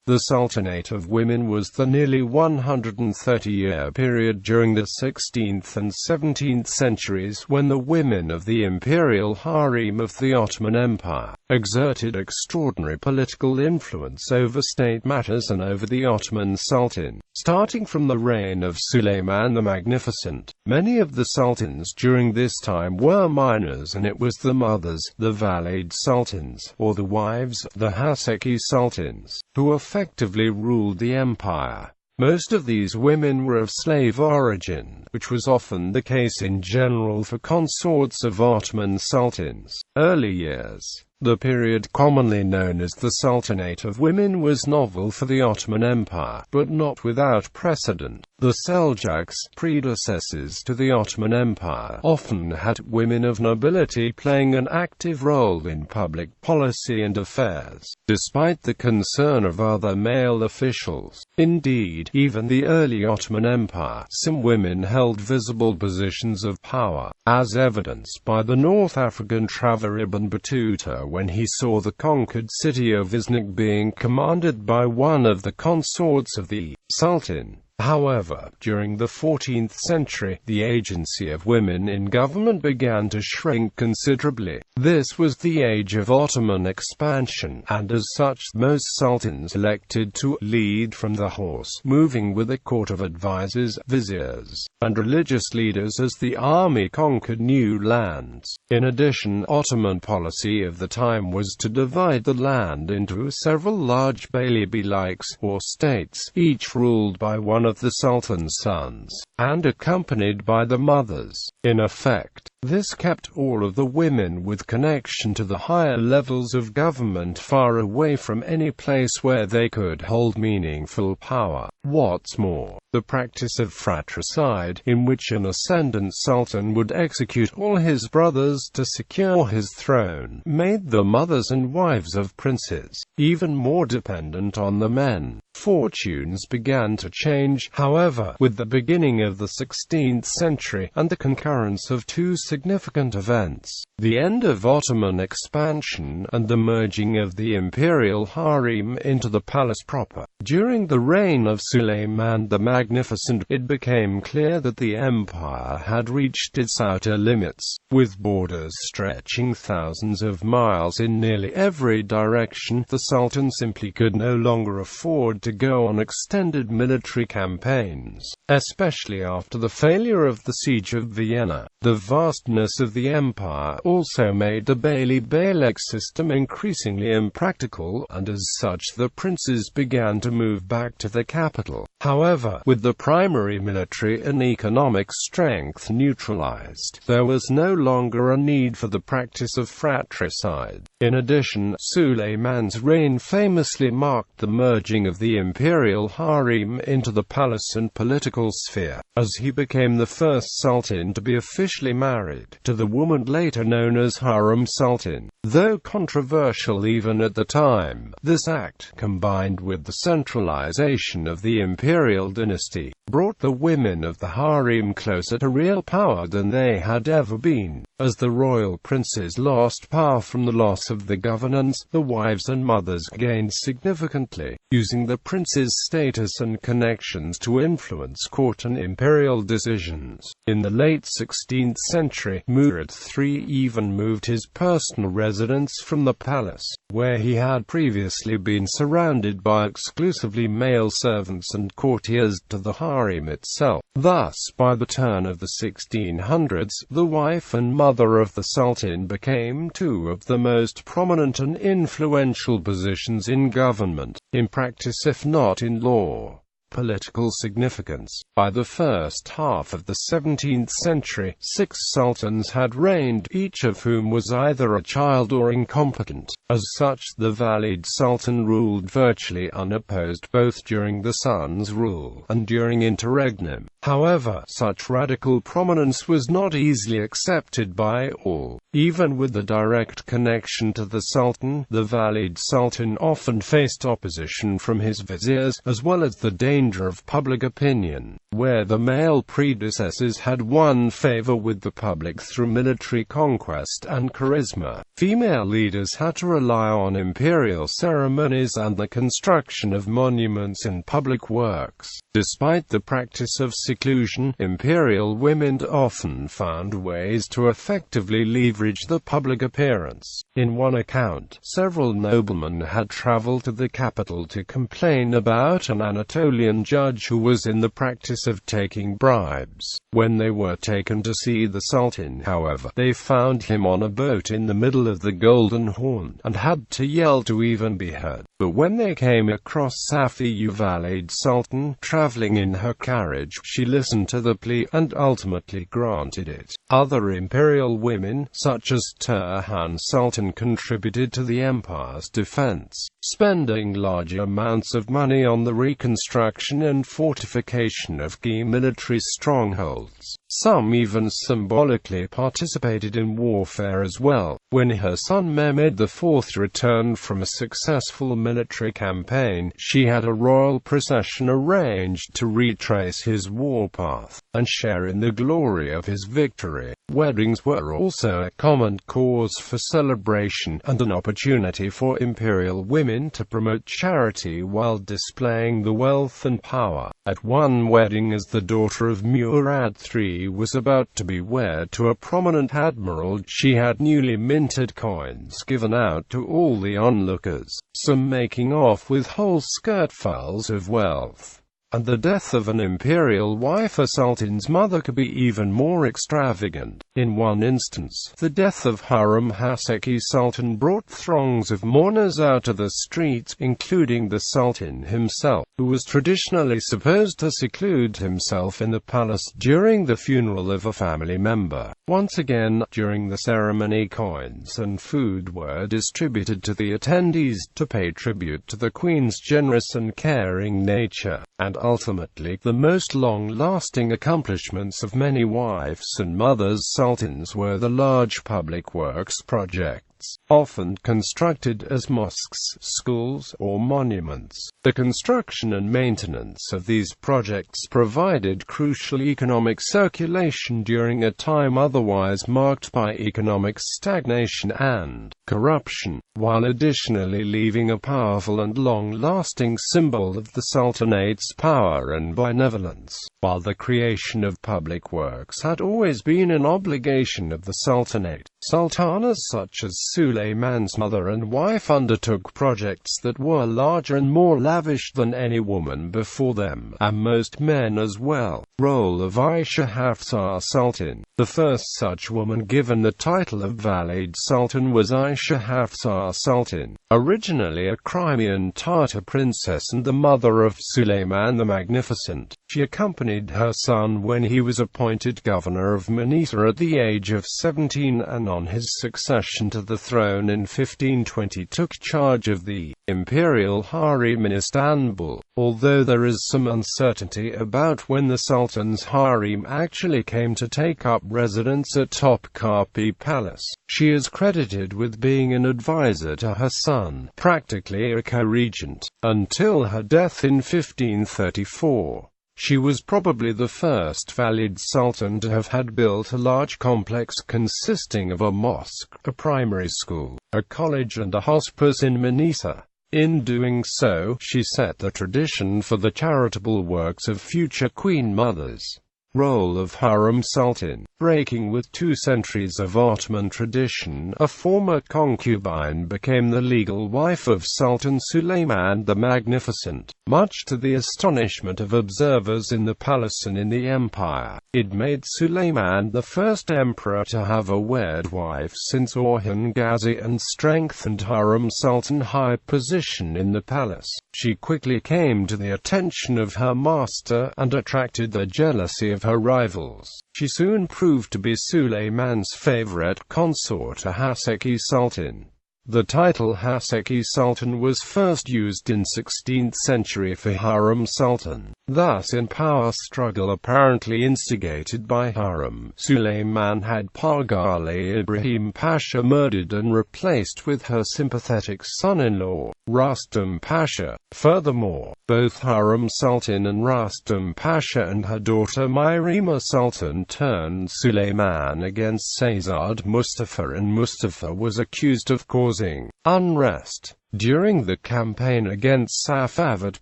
The Sultanate of Women was the nearly 130-year period during the 16th and 17th centuries when the women of the Imperial Harem of the Ottoman Empire exerted extraordinary political influence over state matters and over the Ottoman Sultan. Starting from the reign of Suleiman the Magnificent, many of the sultans during this time were minors, and it was the mothers, the Valide Sultans, or the wives, the Haseki Sultans, who effectively ruled the empire. Most of these women were of slave origin, which was often the case in general for consorts of Ottoman sultans. Early years. The period commonly known as the Sultanate of Women was novel for the Ottoman Empire, but not without precedent. The Seljuks, predecessors to the Ottoman Empire, often had women of nobility playing an active role in public policy and affairs, despite the concern of other male officials. Indeed, even the early Ottoman Empire, some women held visible positions of power, as evidenced by the North African traveler Ibn Battuta when he saw the conquered city of Iznik being commanded by one of the consorts of the Sultan. However, during the 14th century, the agency of women in government began to shrink considerably. This was the age of Ottoman expansion, and as such, most sultans elected to lead from the horse, moving with a court of advisors, viziers, and religious leaders as the army conquered new lands. In addition, Ottoman policy of the time was to divide the land into several large beylikes, or states, each ruled by one of the Sultan's sons, and accompanied by the mothers. In effect, this kept all of the women with connection to the higher levels of government far away from any place where they could hold meaningful power. What's more, the practice of fratricide, in which an ascendant sultan would execute all his brothers to secure his throne, made the mothers and wives of princes even more dependent on the men. Fortunes began to change, however, with the beginning of the 16th century, and the concurrence of two significant events: the end of Ottoman expansion, and the merging of the Imperial Harem into the palace proper. During the reign of Suleiman the Magnificent, it became clear that the empire had reached its outer limits, with borders stretching thousands of miles in nearly every direction. The Sultan simply could no longer afford to go on extended military campaigns, especially after the failure of the siege of Vienna. The vastness of the empire also made the beylik system increasingly impractical, and as such the princes began to move back to the capital. However, with the primary military and economic strength neutralized, there was no longer a need for the practice of fratricide. In addition, Suleiman's reign famously marked the merging of the Imperial Harem into the palace and political sphere, as he became the first sultan to be officially married to the woman later known as Harem Sultan. Though controversial even at the time, this act, combined with the centralization of the imperial dynasty, brought the women of the harem closer to real power than they had ever been. As the royal princes lost power from the loss of the governance, the wives and mothers gained significantly, using the prince's status and connections to influence court and imperial decisions. In the late 16th century, Murad III even moved his personal residence from the palace, where he had previously been surrounded by exclusively male servants and courtiers, to the harem itself. Thus, by the turn of the 1600s, the wife and mother of the Sultan became two of the most prominent and influential positions in government, in practice if not in law. Political significance. By the first half of the 17th century, 6 sultans had reigned, each of whom was either a child or incompetent. As such, the Valide Sultan ruled virtually unopposed both during the son's rule and during interregnum. However, such radical prominence was not easily accepted by all. Even with the direct connection to the Sultan, the Valide Sultan often faced opposition from his viziers, as well as the danger of public opinion, where the male predecessors had won favor with the public through military conquest and charisma. Female leaders had to rely on imperial ceremonies and the construction of monuments and public works. Despite the practice of seclusion, imperial women often found ways to effectively leverage the public appearance. In one account, several noblemen had traveled to the capital to complain about an Anatolian judge who was in the practice of taking bribes. When they were taken to see the Sultan, however, they found him on a boat in the middle of the Golden Horn, and had to yell to even be heard. But when they came across Safiye Valide Sultan, traveling in her carriage, she listened to the plea, and ultimately granted it. Other imperial women, such as Tahan Sultan, contributed to the empire's defense, spending large amounts of money on the reconstruction and fortification of key military strongholds. Some even symbolically participated in warfare as well. When her son Mehmed IV returned from a successful military campaign, she had a royal procession arranged to retrace his warpath and share in the glory of his victory. Weddings were also a common cause for celebration, and an opportunity for imperial women to promote charity while displaying the wealth and power. At one wedding, as the daughter of Murad III was about to be wed to a prominent admiral, she had newly minted coins given out to all the onlookers, some making off with whole skirtfuls of wealth. And the death of an imperial wife, a sultan's mother, could be even more extravagant. In one instance, the death of Harem Haseki Sultan brought throngs of mourners out to the streets, including the sultan himself, who was traditionally supposed to seclude himself in the palace during the funeral of a family member. Once again, during the ceremony, coins and food were distributed to the attendees to pay tribute to the queen's generous and caring nature. And ultimately, the most long-lasting accomplishments of many wives and mothers sultans were the large public works projects, often constructed as mosques, schools, or monuments. The construction and maintenance of these projects provided crucial economic circulation during a time otherwise marked by economic stagnation and corruption, while additionally leaving a powerful and long-lasting symbol of the Sultanate's power and benevolence. While the creation of public works had always been an obligation of the Sultanate, sultanas such as Suleiman's mother and wife undertook projects that were larger and more lavish than any woman before them, and most men as well. Role of Aisha Haseki Sultan. The first such woman given the title of Valide Sultan was Aisha Haseki Sultan, originally a Crimean Tatar princess and the mother of Suleiman the Magnificent. She accompanied her son when he was appointed governor of Manisa at the age of 17, and on his succession to the throne in 1520 took charge of the Imperial Harem in Istanbul. Although there is some uncertainty about when the Sultan's harem actually came to take up residence at Topkapi Palace, she is credited with being an advisor to her son, practically a co-regent, until her death in 1534. She was probably the first Valide Sultan to have had built a large complex consisting of a mosque, a primary school, a college and a hospice in Manisa. In doing so, she set the tradition for the charitable works of future queen mothers. Role of Harem Sultan. Breaking with 2 centuries of Ottoman tradition, a former concubine became the legal wife of Sultan Suleiman the Magnificent, much to the astonishment of observers in the palace and in the empire. It made Suleiman the first emperor to have a wed wife since Orhan Gazi, and strengthened Harem Sultan's high position in the palace. She quickly came to the attention of her master, and attracted the jealousy of her rivals. She soon proved to be Suleiman's favorite consort, Haseki Sultan. The title Haseki Sultan was first used in 16th century for Harem Sultan. Thus, in power struggle apparently instigated by Harem, Suleiman had Pargali Ibrahim Pasha murdered and replaced with her sympathetic son-in-law, Rustam Pasha. Furthermore, both Harem Sultan and Rustam Pasha and her daughter Myrima Sultan turned Suleiman against Sayyid Mustafa, and Mustafa was accused of causing unrest during the campaign against Safavid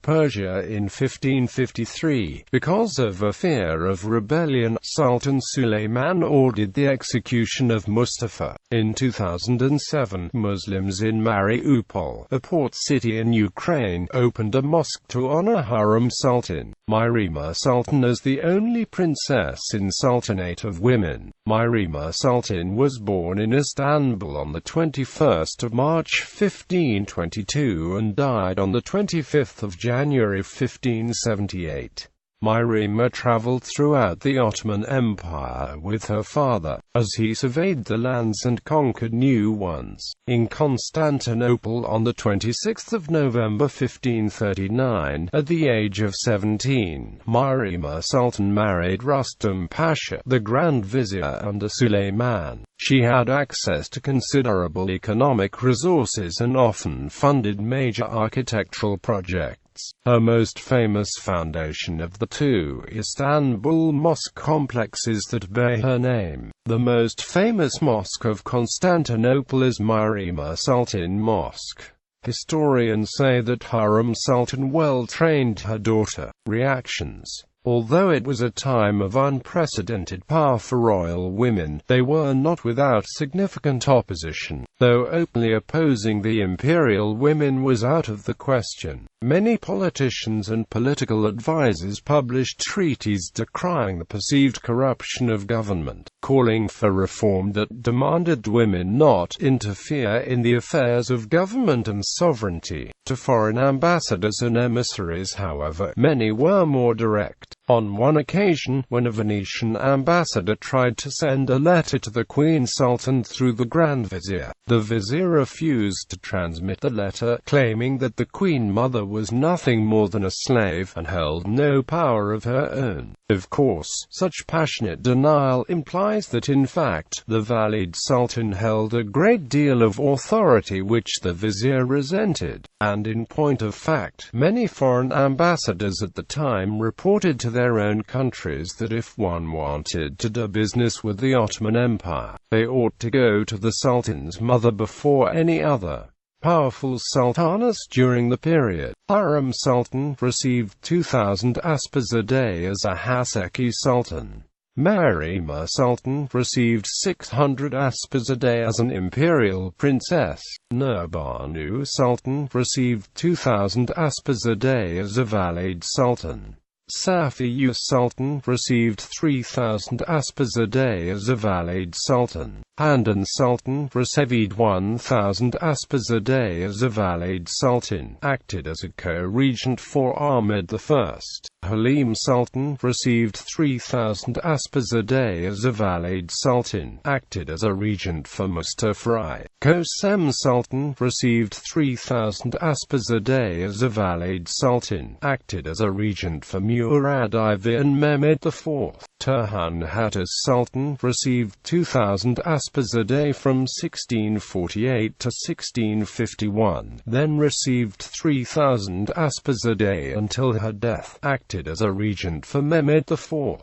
Persia in 1553. Because of a fear of rebellion, Sultan Suleiman ordered the execution of Mustafa. In 2007, Muslims in Mariupol, a port city in Ukraine, opened a mosque to honor Harem Sultan Myrima Sultan as the only princess in Sultanate of Women. Myrima Sultan was born in Istanbul on the 21st of March 1522 and died on the 25th of January 1578. Myrima traveled throughout the Ottoman Empire with her father, as he surveyed the lands and conquered new ones. In Constantinople on the 26th of November 1539, at the age of 17, Myrima Sultan married Rustam Pasha, the Grand Vizier under Suleiman. She had access to considerable economic resources and often funded major architectural projects. Her most famous foundation of the two Istanbul mosque complexes that bear her name. The most famous mosque of Constantinople is Myrima Sultan Mosque. Historians say that Harem Sultan well-trained her daughter. Reactions. Although it was a time of unprecedented power for royal women, they were not without significant opposition. Though openly opposing the imperial women was out of the question, many politicians and political advisors published treatises decrying the perceived corruption of government, calling for reform that demanded women not interfere in the affairs of government and sovereignty. To foreign ambassadors and emissaries, however, many were more direct. On one occasion, when a Venetian ambassador tried to send a letter to the Queen Sultan through the Grand Vizier, the Vizier refused to transmit the letter, claiming that the Queen Mother was nothing more than a slave, and held no power of her own. Of course, such passionate denial implies that in fact, the Valide Sultan held a great deal of authority which the Vizier resented. And in point of fact, many foreign ambassadors at the time reported to their own countries that if one wanted to do business with the Ottoman Empire, they ought to go to the Sultan's mother before any other powerful sultaness during the period. Harem Sultan received 2,000 aspas a day as a Haseki Sultan. Myrima Sultan received 600 aspas a day as an imperial princess. Nurbanu Sultan received 2,000 aspas a day as a Valide Sultan. Safiyu Sultan received 3,000 aspas a day as a Valide Sultan. Handan Sultan received 1,000 aspas a day as a Valide Sultan, acted as a co-regent for Ahmed I. Halim Sultan received 3,000 aspas a day as a Valide Sultan, acted as a regent for Mustafa I. Kosem Sultan received 3,000 aspas a day as a Valide Sultan, acted as a regent for Murad IV and Mehmed IV. Tahan Sultan received 2,000 aspas a day from 1648 to 1651, then received 3,000 aspas a day until her death, acted as a regent for Mehmed IV.